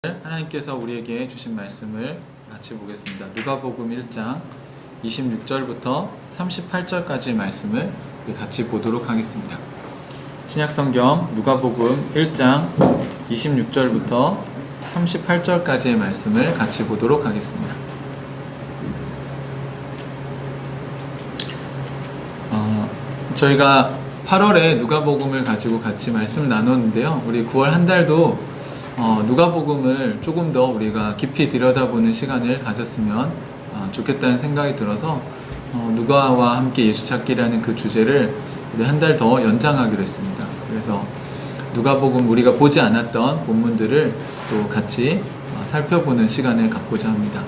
하나님께서 우리에게 주신 말씀을 같이 보겠습니다. 누가복음 1장 26절부터 38절까지 말씀을 같이 보도록 하겠습니다. 신약성경 누가복음 1장 26절부터 38절까지의 말씀을 같이 보도록 하겠습니다. 저희가 8월에 누가복음을 가지고 같이 말씀을 나눴는데요. 우리 9월 한 달도 누가복음을 조금 더 우리가 깊이 들여다보는 시간을 가졌으면 좋겠다는 생각이 들어서 누가와 함께 예수 찾기라는 그 주제를 우리 한 달 더 연장하기로 했습니다. 그래서 누가복음 우리가 보지 않았던 본문들을 또 같이 살펴보는 시간을 갖고자 합니다.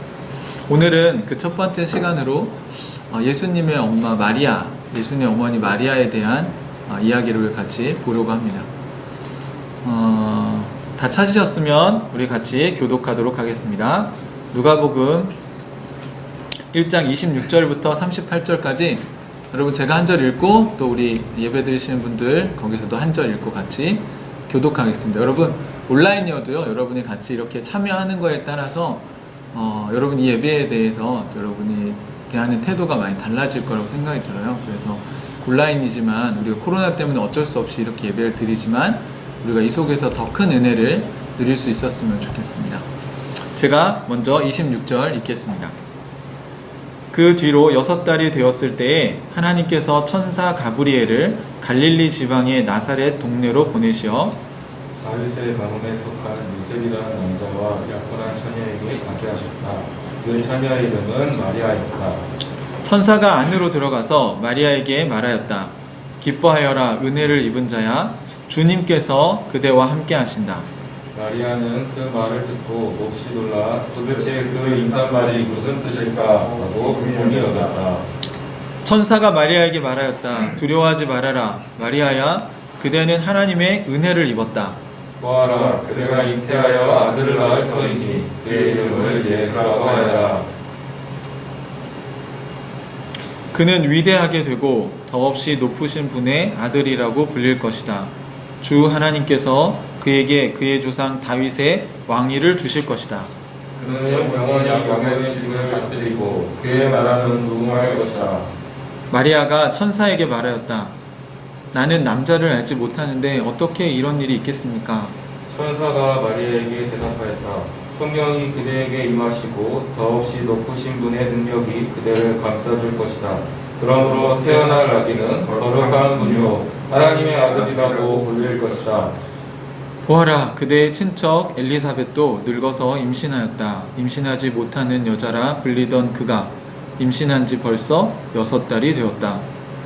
오늘은 그 첫 번째 시간으로 예수님의 엄마 마리아, 예수님의 어머니 마리아에 대한 이야기를 같이 보려고 합니다. 다 찾으셨으면 우리 같이 교독하도록 하겠습니다. 누가복음 1장 26절부터 38절까지 여러분 제가 한 절 읽고 또 우리 예배 드리시는 분들 거기서도 한 절 읽고 같이 교독하겠습니다. 여러분 온라인이어도요, 여러분이 같이 이렇게 참여하는 거에 따라서 여러분 이 예배에 대해서 여러분이 대하는 태도가 많이 달라질 거라고 생각이 들어요. 그래서 온라인이지만 우리가 코로나 때문에 어쩔 수 없이 이렇게 예배를 드리지만 우리가 이 속에서 더 큰 은혜를 누릴 수 있었으면 좋겠습니다. 제가 먼저 26절 읽겠습니다. 그 뒤로 6달이 되었을 때에 하나님께서 천사 가브리엘을 갈릴리 지방의 나사렛 동네로 보내시어 다윗의 가문에 속한 요셉이라는 남자와 약혼한 처녀에게 가게 하셨다. 그 처녀 이름은 마리아였다. 천사가 안으로 들어가서 마리아에게 말하였다. 기뻐하여라, 은혜를 입은 자야, 주님께서 그대와 함께 하신다. 마리아는 그 말을 듣고 몹시 놀라 도대체 그 인사말이 무슨 뜻일까 하고 고민을 여겼다. 천사가 마리아에게 말하였다. 두려워하지 말아라, 마리아야, 그대는 하나님의 은혜를 입었다. 보아라, 그대가 잉태하여 아들을 낳을 터이니 그의 이름을 예수라고 하여라. 그는 위대하게 되고 더없이 높으신 분의 아들이라고 불릴 것이다. 주 하나님께서 그에게 그의 조상 다윗의 왕위를 주실 것이다. 그는 영원히 야곱의 집을 다스리고 그의 나라는 무궁할 것이다. 마리아가 천사에게 말하였다. 나는 남자를 알지 못하는데 어떻게 이런 일이 있겠습니까? 천사가 마리아에게 대답하였다. 성령이 그대에게 임하시고 더없이 높으신 분의 능력이 그대를 감싸줄 것이다. 그러므로 태어날 아기는 거룩한 분이요 하나님의 아들이라고 불릴 것이다. 보아라, 그대의 친척 엘리사벳도 늙어서 임신하였다. 임신하지 못하는 여자라 불리던 그가 임신한 지 벌써 6달이 되었다.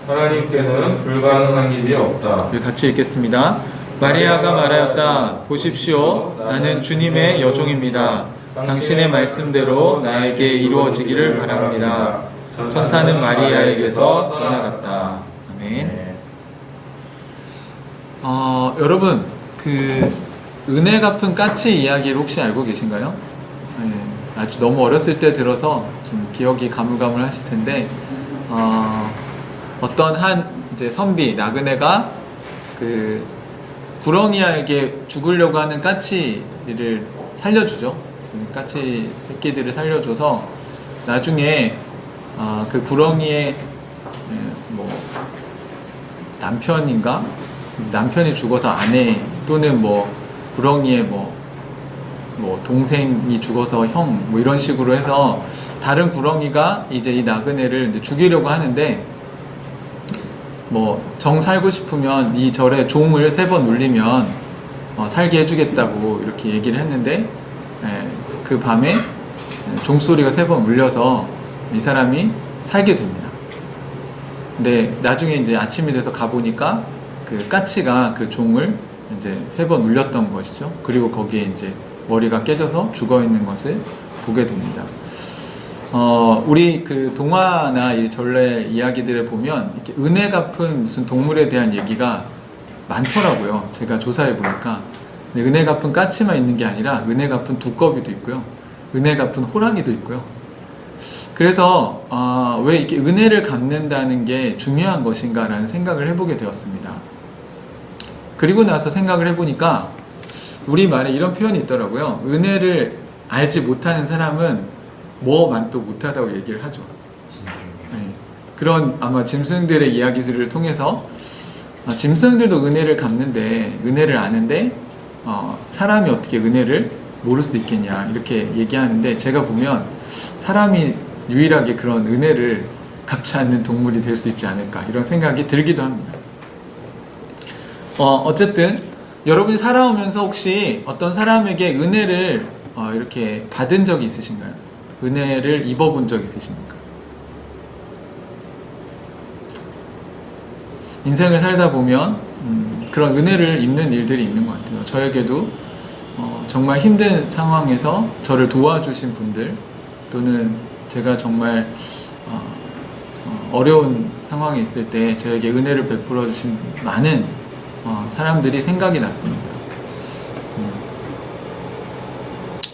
하나님께서는 불가능한 일이 없다. 우리 같이 읽겠습니다. 마리아가 말하였다. 보십시오, 나는 주님의 여종입니다. 당신의 말씀대로 나에게 이루어지기를 바랍니다. 천사는 마리아에게서 떠나갔다. 아멘. 여러분, 그 은혜 갚은 까치 이야기를 혹시 알고 계신가요? 네, 아주 너무 어렸을 때 들어서 좀 기억이 가물가물하실 텐데, 어떤 한 이제 선비 나그네가 그 구렁이에게 죽으려고 하는 까치를 살려주죠. 까치 새끼들을 살려줘서 나중에 그 구렁이의 뭐 남편이 죽어서 아내 또는 뭐 구렁이의 뭐 동생이 죽어서 형 뭐 이런 식으로 해서 다른 구렁이가 이제 이 나그네를 이제 죽이려고 하는데 뭐 정 살고 싶으면 이 절에 종을 3번 울리면 살게 해주겠다고 이렇게 얘기를 했는데 그 밤에 종소리가 3번 울려서 이 사람이 살게 됩니다. 근데 나중에 이제 아침이 돼서 가보니까 그 까치가 그 종을 이제 3번 울렸던 것이죠. 그리고 거기에 이제 머리가 깨져서 죽어 있는 것을 보게 됩니다. 우리 그 동화나 이 전래 이야기들에 보면 이렇게 은혜 갚은 무슨 동물에 대한 얘기가 많더라고요. 제가 조사해 보니까. 은혜 갚은 까치만 있는 게 아니라 은혜 갚은 두꺼비도 있고요. 은혜 갚은 호랑이도 있고요. 그래서 왜 이렇게 은혜를 갚는다는 게 중요한 것인가라는 생각을 해보게 되었습니다. 그리고 나서 생각을 해보니까 우리말에 이런 표현이 있더라고요. 은혜를 알지 못하는 사람은 뭐만도 못하다고 얘기를 하죠. 네. 그런 아마 짐승들의 이야기들을 통해서 짐승들도 은혜를 갚는데, 은혜를 아는데 사람이 어떻게 은혜를 모를 수 있겠냐 이렇게 얘기하는데, 제가 보면 사람이 유일하게 그런 은혜를 갚지 않는 동물이 될 수 있지 않을까 이런 생각이 들기도 합니다. 어쨌든 여러분이 살아오면서 혹시 어떤 사람에게 은혜를 이렇게 받은 적이 있으신가요? 은혜를 입어본 적 있으십니까? 인생을 살다 보면 그런 은혜를 입는 일들이 있는 것 같아요. 저에게도 정말 힘든 상황에서 저를 도와주신 분들, 또는 제가 정말 어려운 상황에 있을 때 저에게 은혜를 베풀어 주신 많은 사람들이 생각이 났습니다.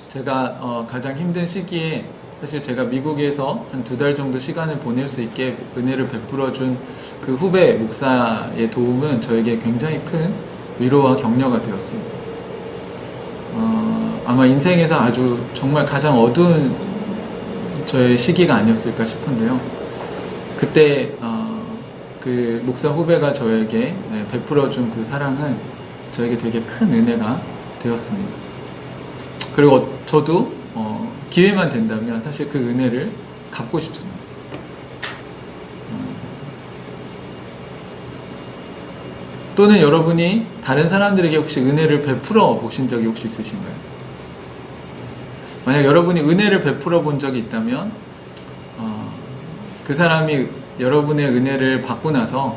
제가 가장 힘든 시기에 사실 제가 미국에서 한 2달 정도 시간을 보낼 수 있게 은혜를 베풀어 준 그 후배 목사의 도움은 저에게 굉장히 큰 위로와 격려가 되었습니다. 아마 인생에서 아주 정말 가장 어두운 저의 시기가 아니었을까 싶은데요. 그때 그 목사 후배가 저에게 베풀어 준 그 사랑은 저에게 되게 큰 은혜가 되었습니다. 그리고 저도 기회만 된다면 사실 그 은혜를 갚고 싶습니다. 또는 여러분이 다른 사람들에게 혹시 은혜를 베풀어 보신 적이 혹시 있으신가요? 만약 여러분이 은혜를 베풀어 본 적이 있다면 그 사람이 여러분의 은혜를 받고 나서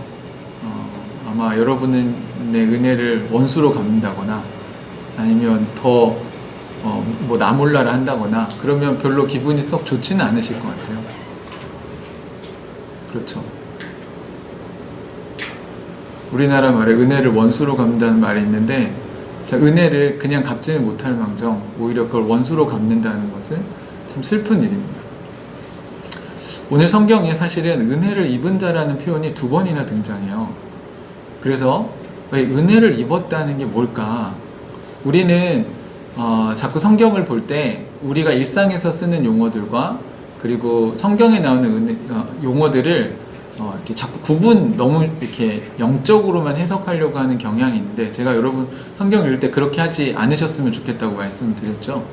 아마 여러분의 은혜를 원수로 갚는다거나 아니면 더 뭐 나몰라라 한다거나 그러면 별로 기분이 썩 좋지는 않으실 것 같아요. 그렇죠. 우리나라 말에 은혜를 원수로 갚는다는 말이 있는데, 은혜를 그냥 갚지는 못할 망정 오히려 그걸 원수로 갚는다는 것은 참 슬픈 일입니다. 오늘 성경에 사실은 은혜를 입은 자라는 표현이 2번이나 등장해요. 그래서 은혜를 입었다는 게 뭘까? 우리는 자꾸 성경을 볼 때 우리가 일상에서 쓰는 용어들과 그리고 성경에 나오는 용어들을 이렇게 자꾸 너무 이렇게 영적으로만 해석하려고 하는 경향이 있는데, 제가 여러분 성경 읽을 때 그렇게 하지 않으셨으면 좋겠다고 말씀을 드렸죠.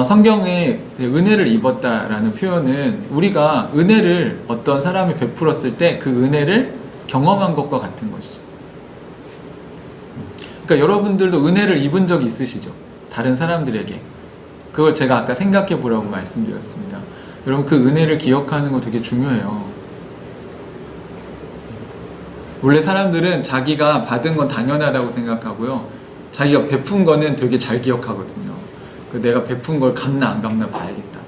성경에 은혜를 입었다라는 표현은 우리가 은혜를 어떤 사람이 베풀었을 때 그 은혜를 경험한 것과 같은 것이죠. 그러니까 여러분들도 은혜를 입은 적이 있으시죠? 다른 사람들에게. 그걸 제가 아까 생각해 보라고 말씀드렸습니다. 여러분, 그 은혜를 기억하는 거 되게 중요해요. 원래 사람들은 자기가 받은 건 당연하다고 생각하고요, 자기가 베푼 거는 되게 잘 기억하거든요. 내가 베푼 걸 갚나 안 갚나 봐야겠다.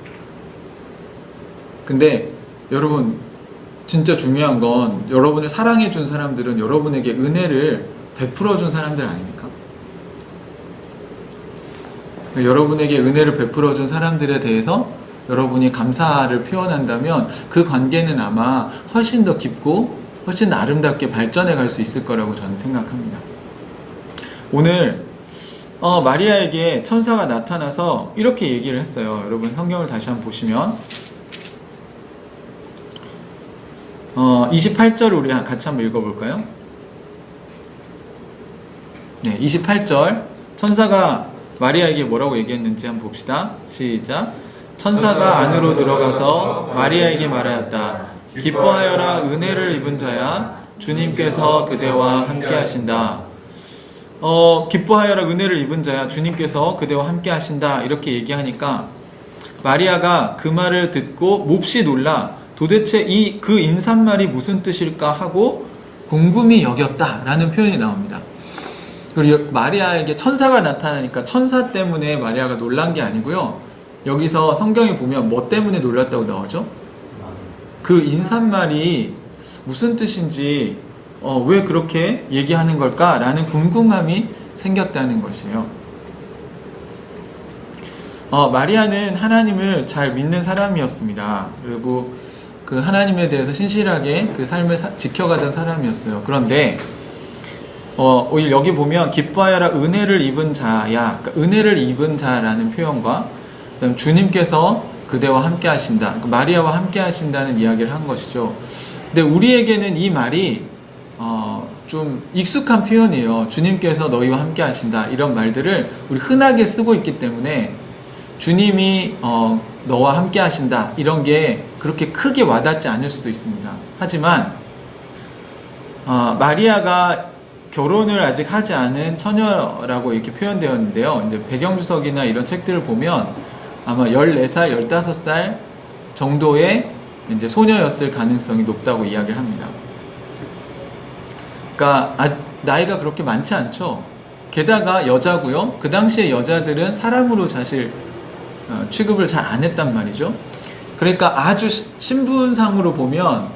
근데 여러분, 진짜 중요한 건 여러분을 사랑해 준 사람들은 여러분에게 은혜를 베풀어 준 사람들 아닙니까? 여러분에게 은혜를 베풀어 준 사람들에 대해서 여러분이 감사를 표현한다면 그 관계는 아마 훨씬 더 깊고 훨씬 아름답게 발전해 갈 수 있을 거라고 저는 생각합니다. 오늘 마리아에게 천사가 나타나서 이렇게 얘기를 했어요. 여러분 성경을 다시 한번 보시면 28절을 우리 같이 한번 읽어볼까요? 네, 28절 천사가 마리아에게 뭐라고 얘기했는지 한번 봅시다. 시작. 천사가 안으로 들어가서 마리아에게 말하였다. 기뻐하여라, 은혜를 입은 자야, 주님께서 그대와 함께 하신다. 기뻐하여라, 은혜를 입은 자야, 주님께서 그대와 함께 하신다. 이렇게 얘기하니까 마리아가 그 말을 듣고 몹시 놀라 도대체 그 인사말이 무슨 뜻일까 하고 궁금히 여겼다라는 표현이 나옵니다. 그리고 마리아에게 천사가 나타나니까 천사 때문에 마리아가 놀란 게 아니고요, 여기서 성경에 보면 뭐 때문에 놀랐다고 나오죠? 그 인사말이 무슨 뜻인지 왜 그렇게 얘기하는 걸까? 라는 궁금함이 생겼다는 것이에요. 마리아는 하나님을 잘 믿는 사람이었습니다. 그리고 그 하나님에 대해서 신실하게 그 삶을 지켜가던 사람이었어요. 그런데 오히려 여기 보면 기뻐하여라 은혜를 입은 자야. 그러니까 은혜를 입은 자라는 표현과 그다음 주님께서 그대와 함께 하신다. 그러니까 마리아와 함께 하신다는 이야기를 한 것이죠. 근데 우리에게는 이 말이 좀 익숙한 표현이에요. 주님께서 너희와 함께 하신다. 이런 말들을 우리 흔하게 쓰고 있기 때문에 주님이 너와 함께 하신다. 이런 게 그렇게 크게 와닿지 않을 수도 있습니다. 하지만 마리아가 결혼을 아직 하지 않은 처녀라고 이렇게 표현되었는데요. 이제 배경주석이나 이런 책들을 보면 아마 14살, 15살 정도의 이제 소녀였을 가능성이 높다고 이야기를 합니다. 그러니까 나이가 그렇게 많지 않죠. 게다가 여자고요. 그 당시에 여자들은 사람으로 사실 취급을 잘 안 했단 말이죠. 그러니까 아주 신분상으로 보면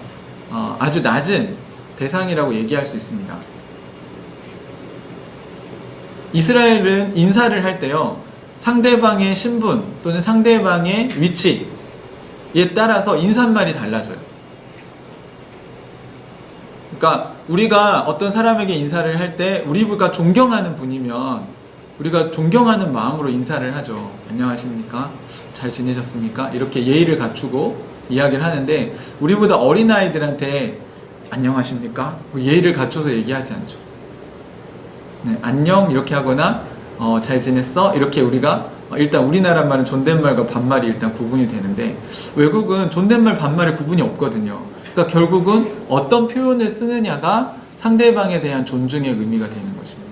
아주 낮은 대상이라고 얘기할 수 있습니다. 이스라엘은 인사를 할 때요, 상대방의 신분 또는 상대방의 위치에 따라서 인사말이 달라져요. 그러니까 우리가 어떤 사람에게 인사를 할 때 우리가 존경하는 분이면 우리가 존경하는 마음으로 인사를 하죠. 안녕하십니까? 잘 지내셨습니까? 이렇게 예의를 갖추고 이야기를 하는데 우리보다 어린아이들한테 안녕하십니까? 예의를 갖춰서 얘기하지 않죠. 네, 안녕 이렇게 하거나 잘 지냈어? 이렇게 우리가 일단 우리나라 말은 존댓말과 반말이 일단 구분이 되는데 외국은 존댓말 반말의 구분이 없거든요. 그러니까 결국은 어떤 표현을 쓰느냐가 상대방에 대한 존중의 의미가 되는 것입니다.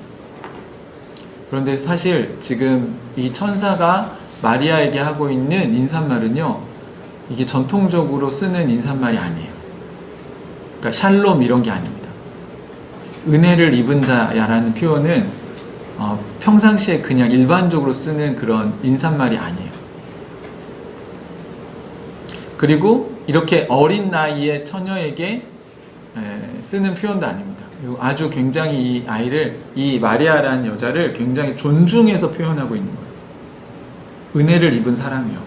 그런데 사실 지금 이 천사가 마리아에게 하고 있는 인사말은요, 이게 전통적으로 쓰는 인사말이 아니에요. 그러니까 샬롬 이런 게 아닙니다. 은혜를 입은 자야라는 표현은 평상시에 그냥 일반적으로 쓰는 그런 인사말이 아니에요. 그리고 이렇게 어린 나이의 처녀에게 쓰는 표현도 아닙니다. 아주 굉장히 이 아이를, 이 마리아라는 여자를 굉장히 존중해서 표현하고 있는 거예요. 은혜를 입은 사람이요.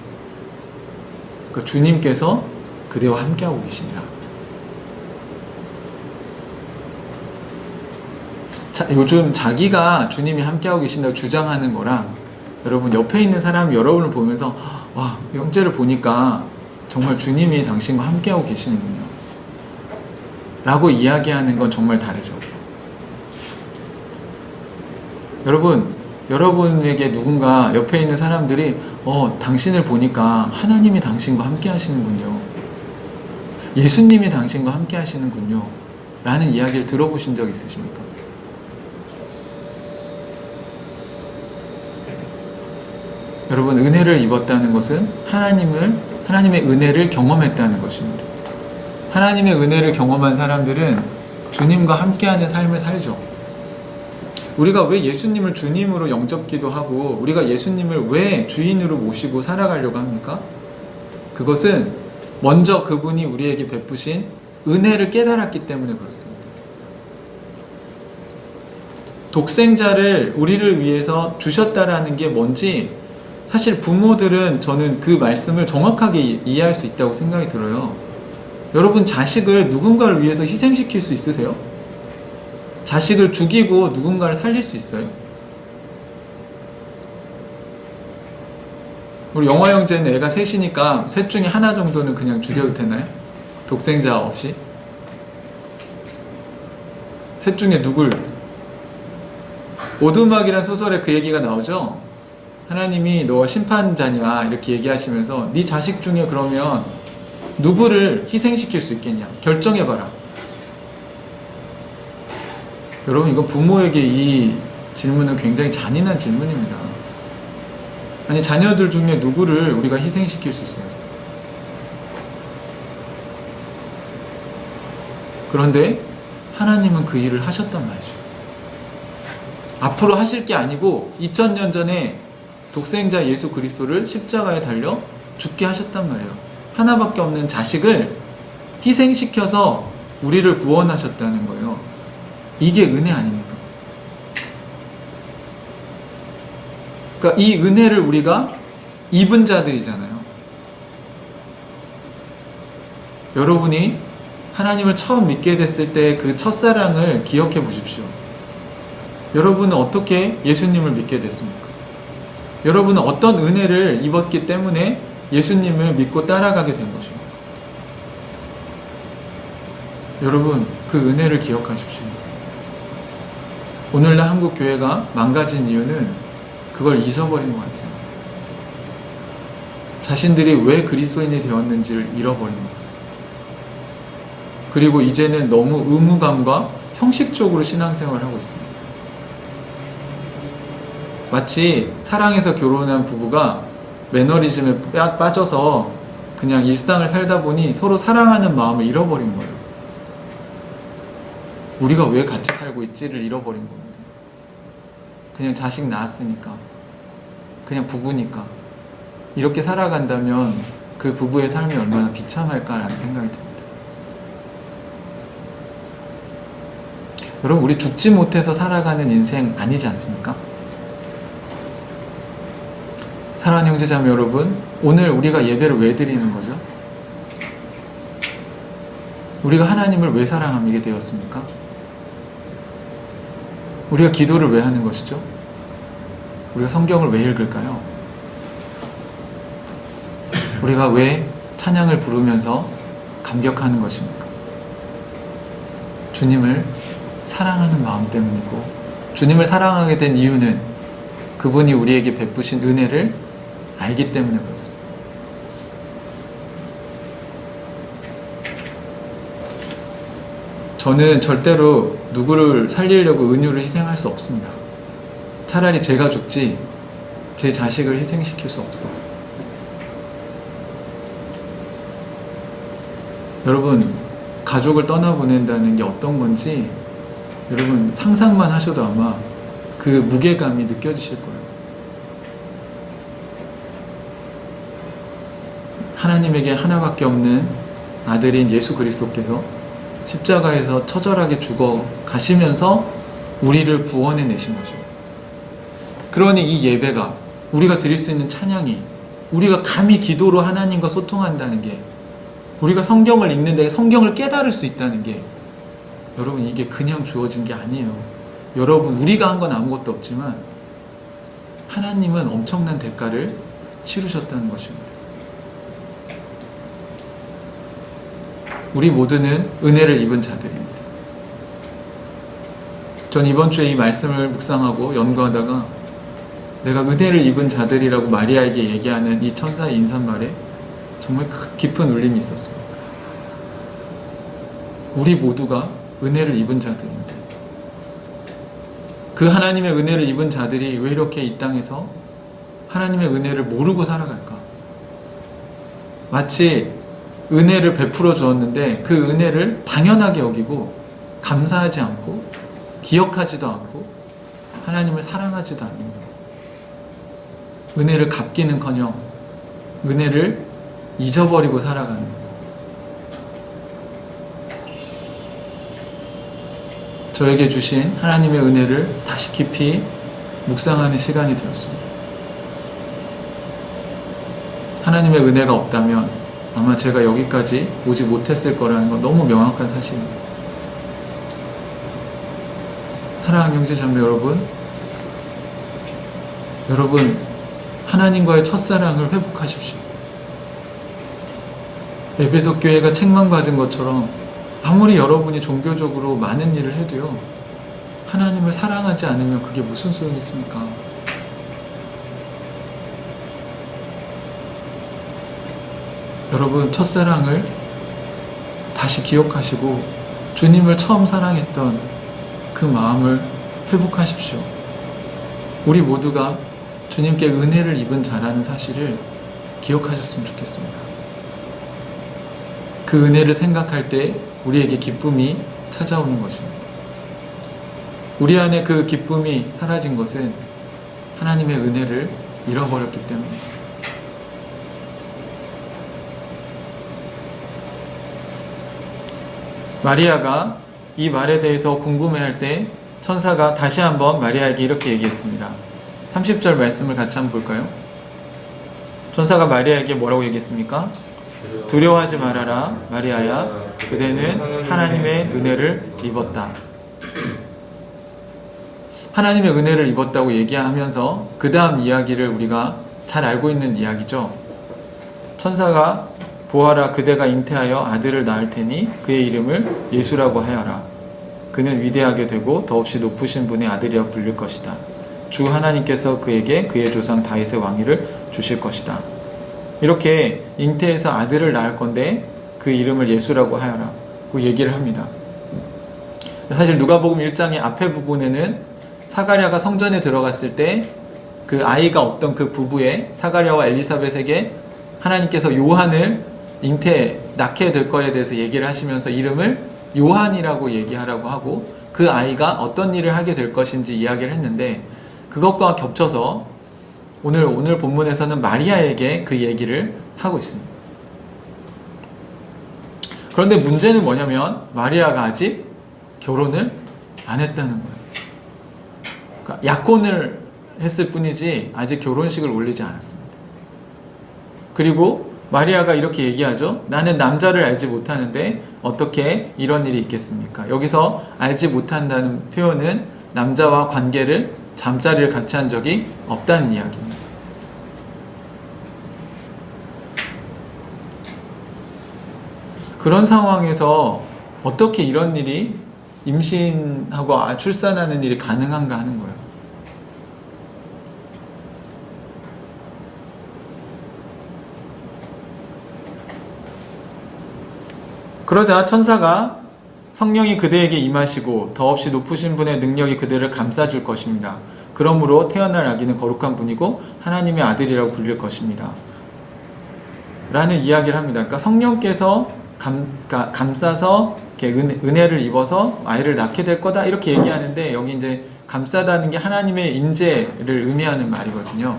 그러니까 주님께서 그대와 함께하고 계신다. 요즘 자기가 주님이 함께하고 계신다고 주장하는 거랑 여러분 옆에 있는 사람 여러분을 보면서 와, 형제를 보니까 정말 주님이 당신과 함께하고 계시는군요 라고 이야기하는 건 정말 다르죠. 여러분에게 누군가 옆에 있는 사람들이 당신을 보니까 하나님이 당신과 함께 하시는군요, 예수님이 당신과 함께 하시는군요 라는 이야기를 들어보신 적 있으십니까? 여러분, 은혜를 입었다는 것은 하나님의 은혜를 경험했다는 것입니다. 하나님의 은혜를 경험한 사람들은 주님과 함께하는 삶을 살죠. 우리가 왜 예수님을 주님으로 영접기도 하고 우리가 예수님을 왜 주인으로 모시고 살아가려고 합니까? 그것은 먼저 그분이 우리에게 베푸신 은혜를 깨달았기 때문에 그렇습니다. 독생자를 우리를 위해서 주셨다라는 게 뭔지 사실 부모들은 저는 그 말씀을 정확하게 이해할 수 있다고 생각이 들어요. 여러분, 자식을 누군가를 위해서 희생시킬 수 있으세요? 자식을 죽이고 누군가를 살릴 수 있어요? 우리 영화 형제는 애가 셋이니까 셋 중에 하나 정도는 그냥 죽여도 되나요? 독생자 없이? 셋 중에 누굴? 오두막이라는 소설에 그 얘기가 나오죠? 하나님이 너가 심판자냐 이렇게 얘기하시면서 네 자식 중에 그러면 누구를 희생시킬 수 있겠냐 결정해봐라. 여러분, 이건 부모에게 이 질문은 굉장히 잔인한 질문입니다. 아니, 자녀들 중에 누구를 우리가 희생시킬 수 있어요? 그런데 하나님은 그 일을 하셨단 말이죠. 앞으로 하실 게 아니고 2000년 전에 독생자 예수 그리스도를 십자가에 달려 죽게 하셨단 말이에요. 하나밖에 없는 자식을 희생시켜서 우리를 구원하셨다는 거예요. 이게 은혜 아닙니까? 그러니까 이 은혜를 우리가 입은 자들이잖아요. 여러분이 하나님을 처음 믿게 됐을 때 그 첫사랑을 기억해 보십시오. 여러분은 어떻게 예수님을 믿게 됐습니까? 여러분은 어떤 은혜를 입었기 때문에 예수님을 믿고 따라가게 된 것입니다. 여러분, 그 은혜를 기억하십시오. 오늘날 한국 교회가 망가진 이유는 그걸 잊어버린 것 같아요. 자신들이 왜 그리스도인이 되었는지를 잃어버린 것 같습니다. 그리고 이제는 너무 의무감과 형식적으로 신앙생활을 하고 있습니다. 마치 사랑해서 결혼한 부부가 매너리즘에 빠져서 그냥 일상을 살다 보니 서로 사랑하는 마음을 잃어버린 거예요. 우리가 왜 같이 살고 있지를 잃어버린 겁니다. 그냥 자식 낳았으니까, 그냥 부부니까 이렇게 살아간다면 그 부부의 삶이 얼마나 비참할까라는 생각이 듭니다. 여러분, 우리 죽지 못해서 살아가는 인생 아니지 않습니까? 사랑하는 형제자매 여러분, 오늘 우리가 예배를 왜 드리는 거죠? 우리가 하나님을 왜 사랑하게 되었습니까? 우리가 기도를 왜 하는 것이죠? 우리가 성경을 왜 읽을까요? 우리가 왜 찬양을 부르면서 감격하는 것입니까? 주님을 사랑하는 마음 때문이고, 주님을 사랑하게 된 이유는 그분이 우리에게 베푸신 은혜를 알기 때문에 그렇습니다. 저는 절대로 누구를 살리려고 은유를 희생할 수 없습니다. 차라리 제가 죽지 제 자식을 희생시킬 수 없어요. 여러분, 가족을 떠나보낸다는 게 어떤 건지 여러분 상상만 하셔도 아마 그 무게감이 느껴지실 거예요. 하나님에게 하나밖에 없는 아들인 예수 그리스도께서 십자가에서 처절하게 죽어 가시면서 우리를 구원해 내신 거죠. 그러니 이 예배가, 우리가 드릴 수 있는 찬양이, 우리가 감히 기도로 하나님과 소통한다는 게, 우리가 성경을 읽는데 성경을 깨달을 수 있다는 게, 여러분 이게 그냥 주어진 게 아니에요. 여러분, 우리가 한 건 아무것도 없지만 하나님은 엄청난 대가를 치르셨다는 것입니다. 우리 모두는 은혜를 입은 자들입니다. 전 이번 주에 이 말씀을 묵상하고 연구하다가 내가 은혜를 입은 자들이라고 마리아에게 얘기하는 이 천사의 인사말에 정말 깊은 울림이 있었습니다. 우리 모두가 은혜를 입은 자들입니다. 그 하나님의 은혜를 입은 자들이 왜 이렇게 이 땅에서 하나님의 은혜를 모르고 살아갈까? 마치 은혜를 베풀어 주었는데 그 은혜를 당연하게 여기고 감사하지 않고 기억하지도 않고 하나님을 사랑하지도 않는 거예요. 은혜를 갚기는커녕 은혜를 잊어버리고 살아가는 거예요. 저에게 주신 하나님의 은혜를 다시 깊이 묵상하는 시간이 되었습니다. 하나님의 은혜가 없다면 아마 제가 여기까지 오지 못했을 거라는 건 너무 명확한 사실입니다. 사랑하는 형제자매 여러분 하나님과의 첫사랑을 회복하십시오. 에베소 교회가 책망받은 것처럼 아무리 여러분이 종교적으로 많은 일을 해도요, 하나님을 사랑하지 않으면 그게 무슨 소용이 있습니까? 여러분, 첫사랑을 다시 기억하시고 주님을 처음 사랑했던 그 마음을 회복하십시오. 우리 모두가 주님께 은혜를 입은 자라는 사실을 기억하셨으면 좋겠습니다. 그 은혜를 생각할 때 우리에게 기쁨이 찾아오는 것입니다. 우리 안에 그 기쁨이 사라진 것은 하나님의 은혜를 잃어버렸기 때문입니다. 마리아가 이 말에 대해서 궁금해할 때 천사가 다시 한번 마리아에게 이렇게 얘기했습니다. 30절 말씀을 같이 한번 볼까요? 천사가 마리아에게 뭐라고 얘기했습니까? 두려워하지 말아라 마리아야, 그대는 하나님의 은혜를 입었다. 하나님의 은혜를 입었다고 얘기하면서 그 다음 이야기를 우리가 잘 알고 있는 이야기죠. 천사가 보아라, 그대가 잉태하여 아들을 낳을 테니 그의 이름을 예수라고 하여라. 그는 위대하게 되고 더없이 높으신 분의 아들이라 불릴 것이다. 주 하나님께서 그에게 그의 조상 다윗의 왕위를 주실 것이다. 이렇게 잉태해서 아들을 낳을 건데 그 이름을 예수라고 하여라. 그 얘기를 합니다. 사실 누가복음 1장의 앞에 부분에는 사가랴가 성전에 들어갔을 때 그 아이가 없던 그 부부의 사가랴와 엘리사벳에게 하나님께서 요한을 낳게 될 거에 대해서 얘기를 하시면서 이름을 요한이라고 얘기하라고 하고 그 아이가 어떤 일을 하게 될 것인지 이야기를 했는데 그것과 겹쳐서 오늘 본문에서는 마리아에게 그 얘기를 하고 있습니다. 그런데 문제는 뭐냐면 마리아가 아직 결혼을 안 했다는 거예요. 그러니까 약혼을 했을 뿐이지 아직 결혼식을 올리지 않았습니다. 그리고 마리아가 이렇게 얘기하죠. 나는 남자를 알지 못하는데 어떻게 이런 일이 있겠습니까? 여기서 알지 못한다는 표현은 남자와 관계를 잠자리를 같이 한 적이 없다는 이야기입니다. 그런 상황에서 어떻게 이런 일이 임신하고 출산하는 일이 가능한가 하는 거예요. 그러자 천사가 성령이 그대에게 임하시고 더없이 높으신 분의 능력이 그대를 감싸줄 것입니다. 그러므로 태어날 아기는 거룩한 분이고 하나님의 아들이라고 불릴 것입니다. 라는 이야기를 합니다. 그러니까 성령께서 감싸서 이렇게 은혜를 입어서 아이를 낳게 될 거다 이렇게 얘기하는데 여기 이제 감싸다는 게 하나님의 인재를 의미하는 말이거든요.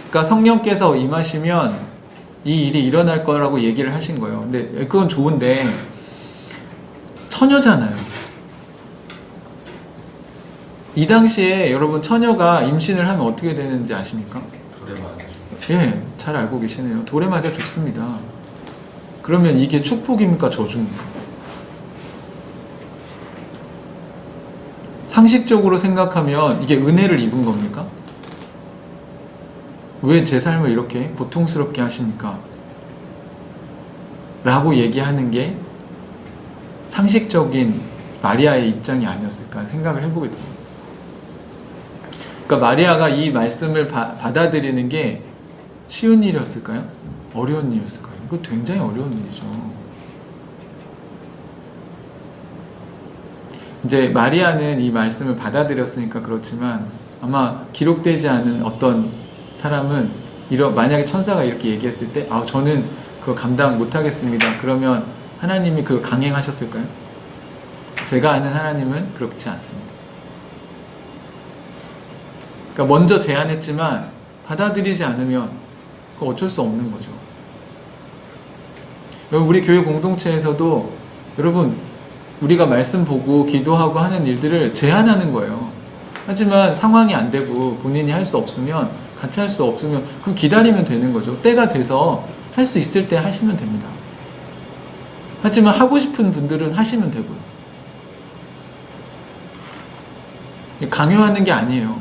그러니까 성령께서 임하시면 이 일이 일어날 거라고 얘기를 하신 거예요. 근데 그건 좋은데 처녀잖아요. 이 당시에 여러분 처녀가 임신을 하면 어떻게 되는지 아십니까? 돌에 맞아. 예, 잘 알고 계시네요. 돌에 맞아 죽습니다. 그러면 이게 축복입니까? 저주입니까? 상식적으로 생각하면 이게 은혜를 입은 겁니까? 왜 제 삶을 이렇게 고통스럽게 하십니까? 라고 얘기하는 게 상식적인 마리아의 입장이 아니었을까 생각을 해보게 됩니다. 그러니까 마리아가 이 말씀을 받아들이는 게 쉬운 일이었을까요? 어려운 일이었을까요? 이거 굉장히 어려운 일이죠. 이제 마리아는 이 말씀을 받아들였으니까 그렇지만 아마 기록되지 않은 어떤 사람은 만약에 천사가 이렇게 얘기했을 때 저는 그걸 감당 못하겠습니다. 그러면 하나님이 그걸 강행하셨을까요? 제가 아는 하나님은 그렇지 않습니다. 그러니까 먼저 제안했지만 받아들이지 않으면 그거 어쩔 수 없는 거죠. 우리 교회 공동체에서도 여러분 우리가 말씀 보고 기도하고 하는 일들을 제안하는 거예요. 하지만 상황이 안 되고 본인이 할 수 없으면 같이 할 수 없으면 그럼 기다리면 되는 거죠. 때가 돼서 할 수 있을 때 하시면 됩니다. 하지만 하고 싶은 분들은 하시면 되고요. 강요하는 게 아니에요.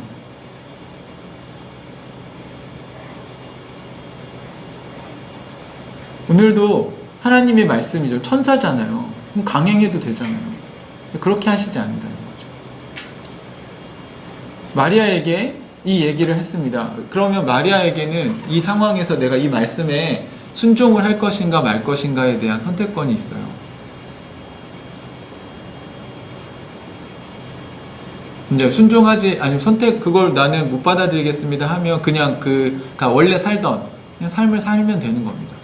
오늘도 하나님의 말씀이죠. 천사잖아요. 그럼 강행해도 되잖아요. 그렇게 하시지 않는다는 거죠. 마리아에게 이 얘기를 했습니다. 그러면 마리아에게는 이 상황에서 내가 이 말씀에 순종을 할 것인가 말 것인가에 대한 선택권이 있어요. 이제 순종하지 아니면 그걸 나는 못 받아들이겠습니다 하면 그냥 원래 살던 그냥 삶을 살면 되는 겁니다.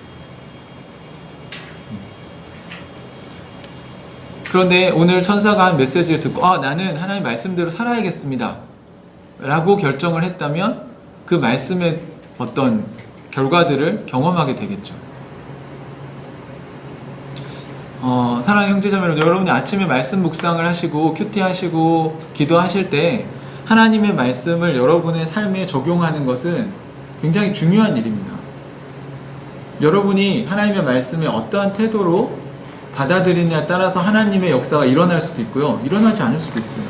그런데 오늘 천사가 한 메시지를 듣고 나는 하나님 말씀대로 살아야겠습니다 라고 결정을 했다면 그 말씀의 어떤 결과들을 경험하게 되겠죠. 사랑하는 형제자매 여러분, 여러분이 아침에 말씀 묵상을 하시고 큐티하시고 기도하실 때 하나님의 말씀을 여러분의 삶에 적용하는 것은 굉장히 중요한 일입니다. 여러분이 하나님의 말씀에 어떠한 태도로 받아들이느냐에 따라서 하나님의 역사가 일어날 수도 있고요, 일어나지 않을 수도 있어요.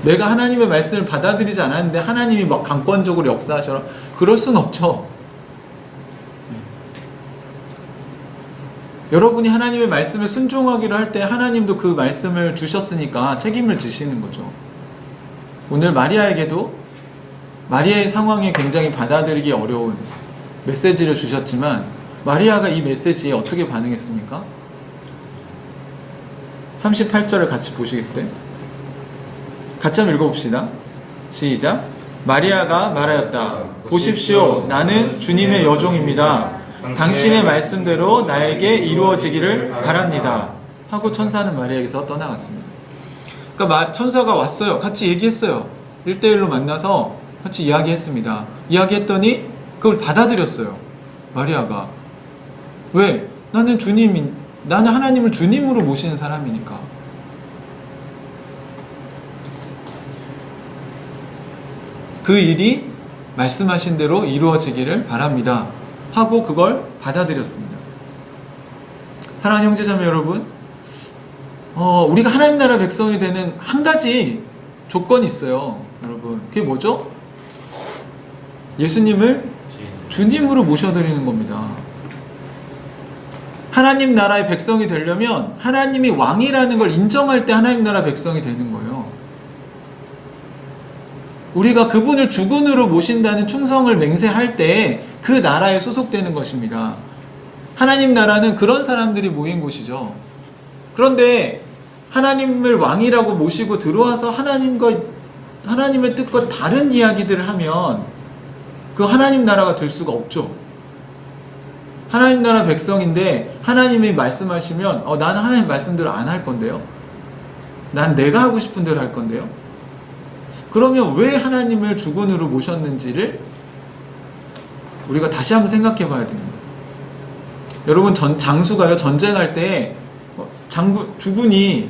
내가 하나님의 말씀을 받아들이지 않았는데 하나님이 막 강권적으로 역사하셔라. 그럴 순 없죠. 여러분이 하나님의 말씀을 순종하기로 할 때 하나님도 그 말씀을 주셨으니까 책임을 지시는 거죠. 오늘 마리아에게도 마리아의 상황에 굉장히 받아들이기 어려운 메시지를 주셨지만 마리아가 이 메시지에 어떻게 반응했습니까? 38절을 같이 보시겠어요? 같이 한번 읽어봅시다. 시작. 마리아가 말하였다. 보십시오. 나는 주님의 여종입니다. 당신의 말씀대로 나에게 이루어지기를 바랍니다. 하고 천사는 마리아에게서 떠나갔습니다. 그러니까 천사가 왔어요. 같이 얘기했어요. 1대1로 만나서 같이 이야기했습니다. 이야기했더니 그걸 받아들였어요. 마리아가. 왜? 나는 하나님을 주님으로 모시는 사람이니까. 그 일이 말씀하신 대로 이루어지기를 바랍니다. 하고 그걸 받아들였습니다. 사랑하는 형제자매 여러분, 우리가 하나님 나라 백성이 되는 한 가지 조건이 있어요. 여러분, 그게 뭐죠? 예수님을 주님으로 모셔드리는 겁니다. 하나님 나라의 백성이 되려면 하나님이 왕이라는 걸 인정할 때 하나님 나라 백성이 되는 거예요. 우리가 그분을 주군으로 모신다는 충성을 맹세할 때 그 나라에 소속되는 것입니다. 하나님 나라는 그런 사람들이 모인 곳이죠. 그런데 하나님을 왕이라고 모시고 들어와서 하나님의 뜻과 다른 이야기들을 하면 그 하나님 나라가 될 수가 없죠. 하나님 나라 백성인데 하나님이 말씀하시면 나는 하나님 말씀대로 안 할 건데요. 난 내가 하고 싶은 대로 할 건데요. 그러면 왜 하나님을 주군으로 모셨는지를 우리가 다시 한번 생각해 봐야 됩니다. 여러분, 장수가요, 전쟁할 때 주군이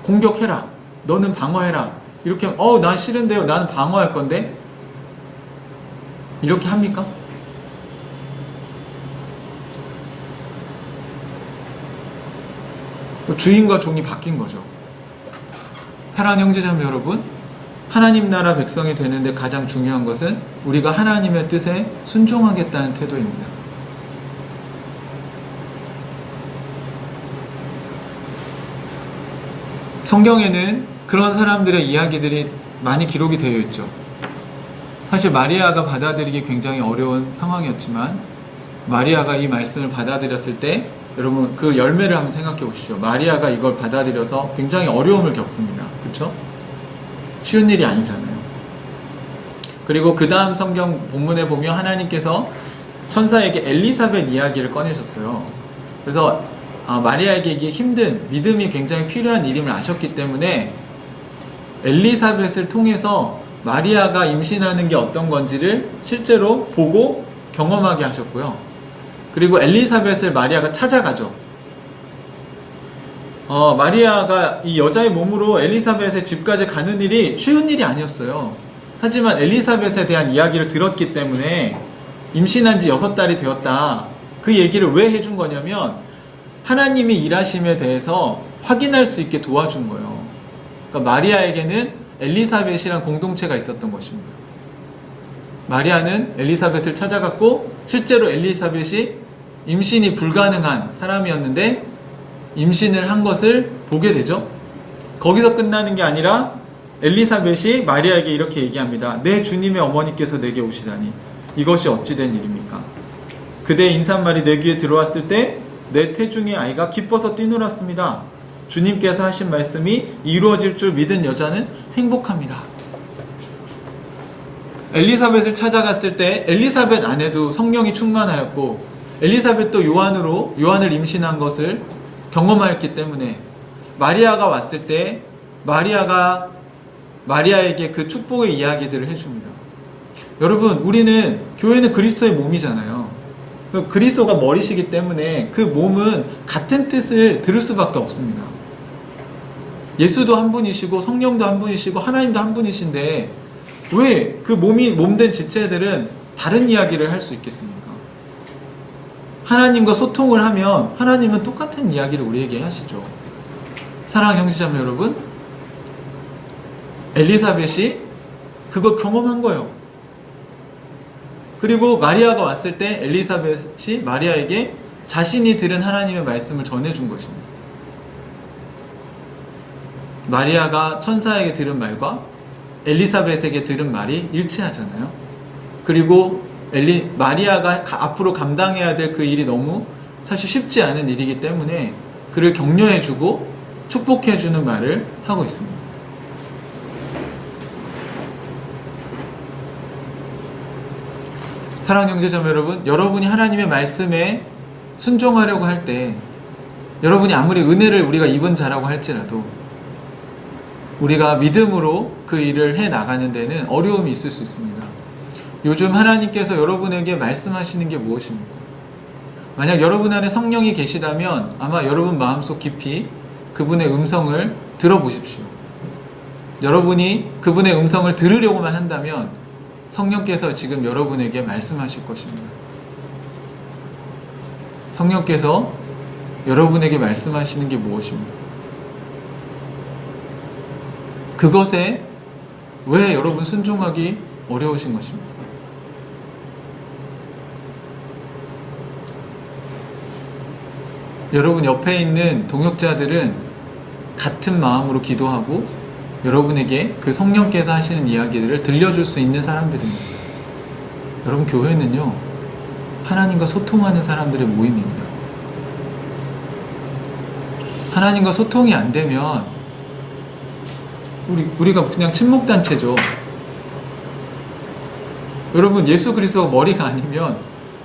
공격해라, 너는 방어해라, 이렇게 하면 난 싫은데요, 나는 방어할 건데, 이렇게 합니까? 주인과 종이 바뀐 거죠. 사랑하는 형제자매 여러분, 하나님 나라 백성이 되는데 가장 중요한 것은 우리가 하나님의 뜻에 순종하겠다는 태도입니다. 성경에는 그런 사람들의 이야기들이 많이 기록이 되어 있죠. 사실 마리아가 받아들이기 굉장히 어려운 상황이었지만 마리아가 이 말씀을 받아들였을 때 여러분 그 열매를 한번 생각해 보시죠. 마리아가 이걸 받아들여서 굉장히 어려움을 겪습니다. 그렇죠? 쉬운 일이 아니잖아요. 그리고 그 다음 성경 본문에 보면 하나님께서 천사에게 엘리사벳 이야기를 꺼내셨어요. 그래서 마리아에게 이게 힘든, 믿음이 굉장히 필요한 일임을 아셨기 때문에 엘리사벳을 통해서 마리아가 임신하는 게 어떤 건지를 실제로 보고 경험하게 하셨고요. 그리고 엘리사벳을 마리아가 찾아가죠. 마리아가 이 여자의 몸으로 엘리사벳의 집까지 가는 일이 쉬운 일이 아니었어요. 하지만 엘리사벳에 대한 이야기를 들었기 때문에 임신한 지 6달이 되었다. 그 얘기를 왜 해준 거냐면 하나님이 일하심에 대해서 확인할 수 있게 도와준 거예요. 그러니까 마리아에게는 엘리사벳이란 공동체가 있었던 것입니다. 마리아는 엘리사벳을 찾아갔고 실제로 엘리사벳이 임신이 불가능한 사람이었는데 임신을 한 것을 보게 되죠. 거기서 끝나는 게 아니라 엘리사벳이 마리아에게 이렇게 얘기합니다. 내 주님의 어머니께서 내게 오시다니 이것이 어찌 된 일입니까? 그대의 인사말이 내 귀에 들어왔을 때 내 태중의 아이가 기뻐서 뛰놀았습니다. 주님께서 하신 말씀이 이루어질 줄 믿은 여자는 행복합니다. 엘리사벳을 찾아갔을 때 엘리사벳 안에도 성령이 충만하였고 엘리사벳도 요한을 임신한 것을 경험하였기 때문에 마리아가 왔을 때 마리아에게 그 축복의 이야기들을 해줍니다. 여러분, 우리는 교회는 그리스도의 몸이잖아요. 그리스도가 머리시기 때문에 그 몸은 같은 뜻을 들을 수밖에 없습니다. 예수도 한 분이시고 성령도 한 분이시고 하나님도 한 분이신데 왜 그 몸된 지체들은 다른 이야기를 할 수 있겠습니까? 하나님과 소통을 하면 하나님은 똑같은 이야기를 우리에게 하시죠. 사랑하는 형제자매 여러분, 엘리사벳이 그걸 경험한 거예요. 그리고 마리아가 왔을 때 엘리사벳이 마리아에게 자신이 들은 하나님의 말씀을 전해준 것입니다. 마리아가 천사에게 들은 말과 엘리사벳에게 들은 말이 일치하잖아요. 그리고 마리아가 앞으로 감당해야 될 그 일이 너무 사실 쉽지 않은 일이기 때문에 그를 격려해주고 축복해주는 말을 하고 있습니다. 사랑하는 형제자매 여러분, 여러분이 하나님의 말씀에 순종하려고 할 때, 여러분이 아무리 은혜를 우리가 입은 자라고 할지라도 우리가 믿음으로 그 일을 해 나가는 데는 어려움이 있을 수 있습니다. 요즘 하나님께서 여러분에게 말씀하시는 게 무엇입니까? 만약 여러분 안에 성령이 계시다면 아마 여러분 마음속 깊이 그분의 음성을 들어보십시오. 여러분이 그분의 음성을 들으려고만 한다면 성령께서 지금 여러분에게 말씀하실 것입니다. 성령께서 여러분에게 말씀하시는 게 무엇입니까? 그것에 왜 여러분 순종하기 어려우신 것입니까? 여러분 옆에 있는 동역자들은 같은 마음으로 기도하고 여러분에게 그 성령께서 하시는 이야기들을 들려줄 수 있는 사람들입니다. 여러분 교회는요, 하나님과 소통하는 사람들의 모임입니다. 하나님과 소통이 안 되면 우리가 그냥 친목단체죠. 여러분 예수 그리스도가 머리가 아니면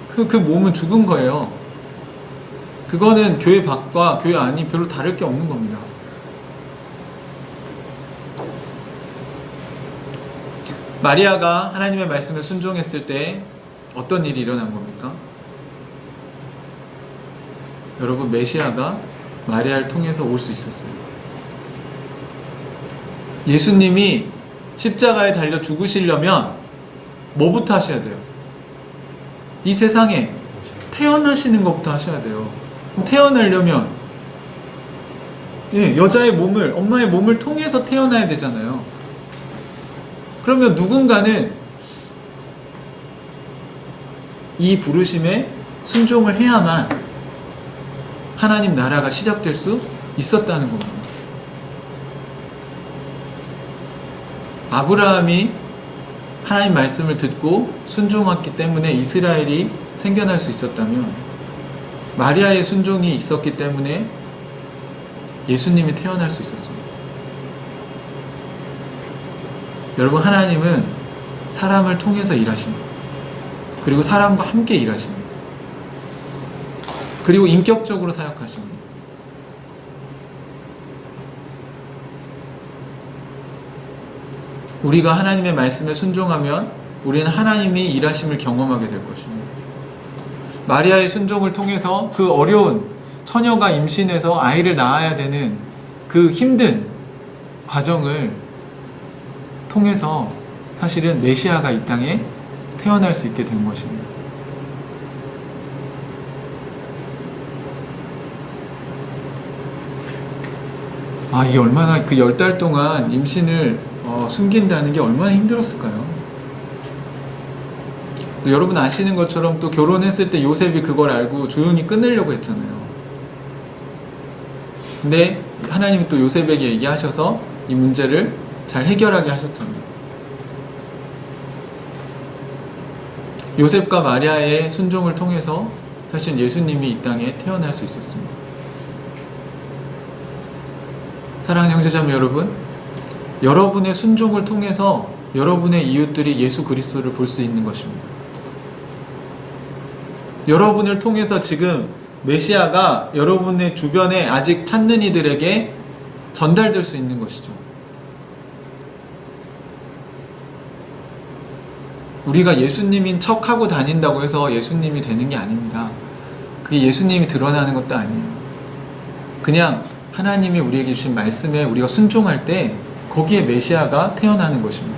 그 몸은 죽은 거예요. 그거는 교회 밖과 교회 안이 별로 다를 게 없는 겁니다. 마리아가 하나님의 말씀에 순종했을 때 어떤 일이 일어난 겁니까? 여러분 메시아가 마리아를 통해서 올 수 있었어요. 예수님이 십자가에 달려 죽으시려면 뭐부터 하셔야 돼요? 이 세상에 태어나시는 것부터 하셔야 돼요. 태어나려면 여자의 몸을, 엄마의 몸을 통해서 태어나야 되잖아요. 그러면 누군가는 이 부르심에 순종을 해야만 하나님 나라가 시작될 수 있었다는 겁니다. 아브라함이 하나님 말씀을 듣고 순종했기 때문에 이스라엘이 생겨날 수 있었다면, 마리아의 순종이 있었기 때문에 예수님이 태어날 수 있었습니다. 여러분, 하나님은 사람을 통해서 일하십니다. 그리고 사람과 함께 일하십니다. 그리고 인격적으로 사역하십니다. 우리가 하나님의 말씀에 순종하면 우리는 하나님이 일하심을 경험하게 될 것입니다. 마리아의 순종을 통해서 그 어려운 처녀가 임신해서 아이를 낳아야 되는 그 힘든 과정을 통해서 사실은 메시아가 이 땅에 태어날 수 있게 된 것입니다. 이게 얼마나, 그 10달 동안 임신을 숨긴다는 게 얼마나 힘들었을까요? 여러분 아시는 것처럼 또 결혼했을 때 요셉이 그걸 알고 조용히 끊으려고 했잖아요. 근데 하나님이 또 요셉에게 얘기하셔서 이 문제를 잘 해결하게 하셨잖아요. 요셉과 마리아의 순종을 통해서 사실 예수님이 이 땅에 태어날 수 있었습니다. 사랑하는 형제자매 여러분, 여러분의 순종을 통해서 여러분의 이웃들이 예수 그리스도를 볼 수 있는 것입니다. 여러분을 통해서 지금 메시아가 여러분의 주변에 아직 찾는 이들에게 전달될 수 있는 것이죠. 우리가 예수님인 척하고 다닌다고 해서 예수님이 되는 게 아닙니다. 그게 예수님이 드러나는 것도 아니에요. 그냥 하나님이 우리에게 주신 말씀에 우리가 순종할 때 거기에 메시아가 태어나는 것입니다.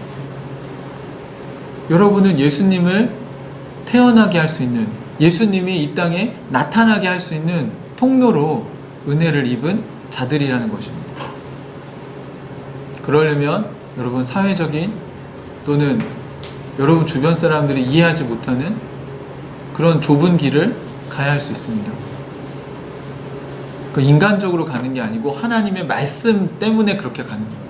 여러분은 예수님을 태어나게 할 수 있는, 예수님이 이 땅에 나타나게 할 수 있는 통로로 은혜를 입은 자들이라는 것입니다. 그러려면 여러분 사회적인 또는 여러분 주변 사람들이 이해하지 못하는 그런 좁은 길을 가야 할 수 있습니다. 그 인간적으로 가는 게 아니고 하나님의 말씀 때문에 그렇게 가는 거예요.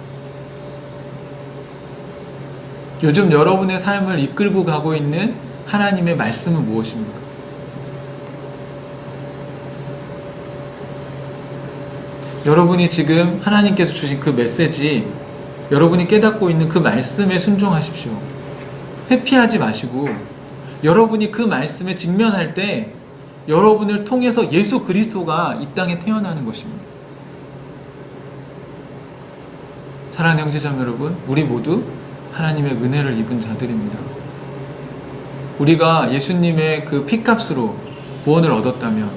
요즘 여러분의 삶을 이끌고 가고 있는 하나님의 말씀은 무엇입니까? 여러분이 지금 하나님께서 주신 그 메시지, 여러분이 깨닫고 있는 그 말씀에 순종하십시오. 회피하지 마시고, 여러분이 그 말씀에 직면할 때 여러분을 통해서 예수 그리스도가 이 땅에 태어나는 것입니다. 사랑하는 형제자매 여러분, 우리 모두 하나님의 은혜를 입은 자들입니다. 우리가 예수님의 그 피값으로 구원을 얻었다면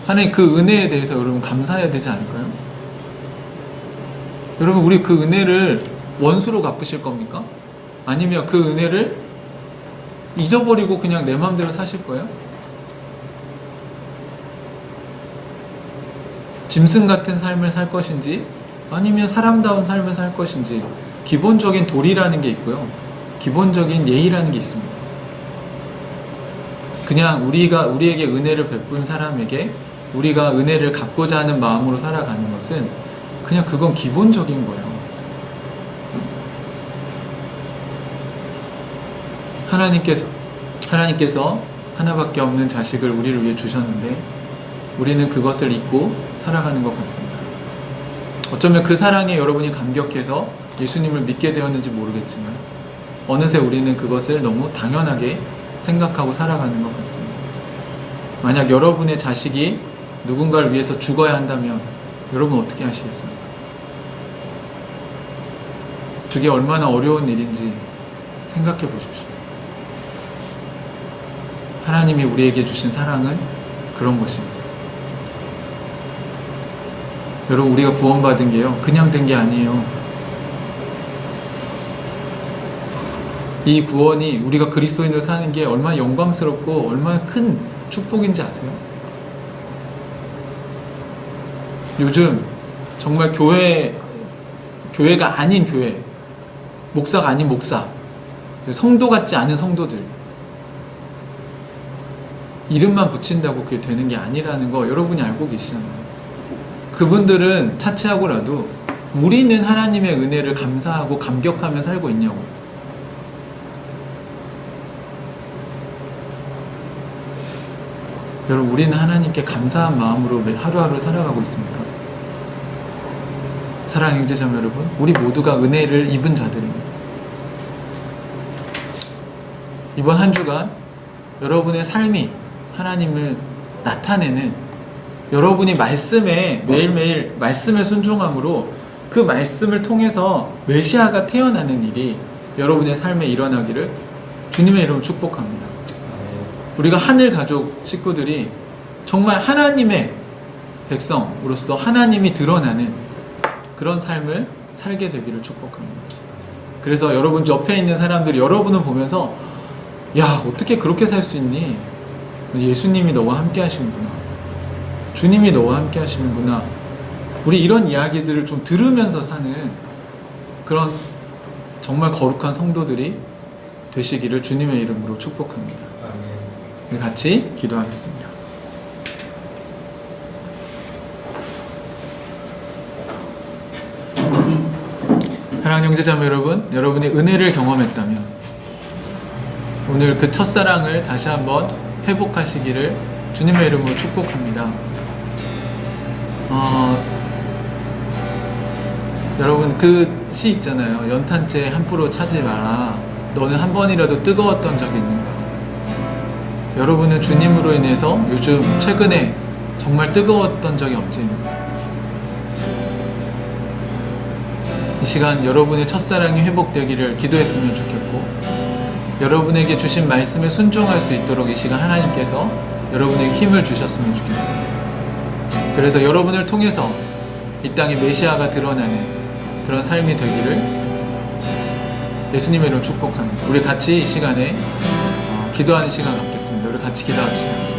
하나님 그 은혜에 대해서 여러분 감사해야 되지 않을까요? 여러분 우리 그 은혜를 원수로 갚으실 겁니까? 아니면 그 은혜를 잊어버리고 그냥 내 마음대로 사실 거예요? 짐승 같은 삶을 살 것인지 아니면 사람다운 삶을 살 것인지 기본적인 도리라는 게 있고요. 기본적인 예의라는 게 있습니다. 그냥 우리에게 은혜를 베푼 사람에게 우리가 은혜를 갚고자 하는 마음으로 살아가는 것은 그냥 그건 기본적인 거예요. 하나님께서 하나밖에 없는 자식을 우리를 위해 주셨는데 우리는 그것을 잊고 살아가는 것 같습니다. 어쩌면 그 사랑에 여러분이 감격해서 예수님을 믿게 되었는지 모르겠지만 어느새 우리는 그것을 너무 당연하게 생각하고 살아가는 것 같습니다. 만약 여러분의 자식이 누군가를 위해서 죽어야 한다면 여러분 어떻게 하시겠습니까? 그게 얼마나 어려운 일인지 생각해 보십시오. 하나님이 우리에게 주신 사랑은 그런 것입니다. 여러분 우리가 구원받은 게요 그냥 된 게 아니에요. 이 구원이 우리가 그리스도인으로 사는 게 얼마나 영광스럽고 얼마나 큰 축복인지 아세요? 요즘 정말 교회가 아닌 교회, 목사가 아닌 목사, 성도 같지 않은 성도들 이름만 붙인다고 그게 되는 게 아니라는 거 여러분이 알고 계시잖아요. 그분들은 차치하고라도 우리는 하나님의 은혜를 감사하고 감격하며 살고 있냐고. 여러분 우리는 하나님께 감사한 마음으로 매 하루하루 살아가고 있습니다. 사랑하는 형제자매 여러분, 우리 모두가 은혜를 입은 자들입니다. 이번 한 주간 여러분의 삶이 하나님을 나타내는 여러분이 말씀에 매일매일 말씀에 순종함으로 그 말씀을 통해서 메시아가 태어나는 일이 여러분의 삶에 일어나기를 주님의 이름으로 축복합니다. 우리가 하늘 가족 식구들이 정말 하나님의 백성으로서 하나님이 드러나는 그런 삶을 살게 되기를 축복합니다. 그래서 여러분 옆에 있는 사람들이 여러분을 보면서 야 어떻게 그렇게 살 수 있니? 예수님이 너와 함께 하시는구나. 주님이 너와 함께 하시는구나. 우리 이런 이야기들을 좀 들으면서 사는 그런 정말 거룩한 성도들이 되시기를 주님의 이름으로 축복합니다. 우리 같이 기도하겠습니다. 사랑하는 형제자매 여러분, 여러분이 은혜를 경험했다면 오늘 그 첫사랑을 다시 한번 회복하시기를 주님의 이름으로 축복합니다. 여러분 그 시 있잖아요. 연탄재 함부로 차지 마라. 너는 한 번이라도 뜨거웠던 적이 있는가? 여러분은 주님으로 인해서 요즘 최근에 정말 뜨거웠던 적이 언제입니까? 이 시간 여러분의 첫사랑이 회복되기를 기도했으면 좋겠고 여러분에게 주신 말씀에 순종할 수 있도록 이 시간 하나님께서 여러분에게 힘을 주셨으면 좋겠어요. 그래서 여러분을 통해서 이 땅에 메시아가 드러나는 그런 삶이 되기를 예수님의 이름으로 축복합니다. 우리 같이 이 시간에 기도하는 시간 갖겠습니다. 우리 같이 기도합시다.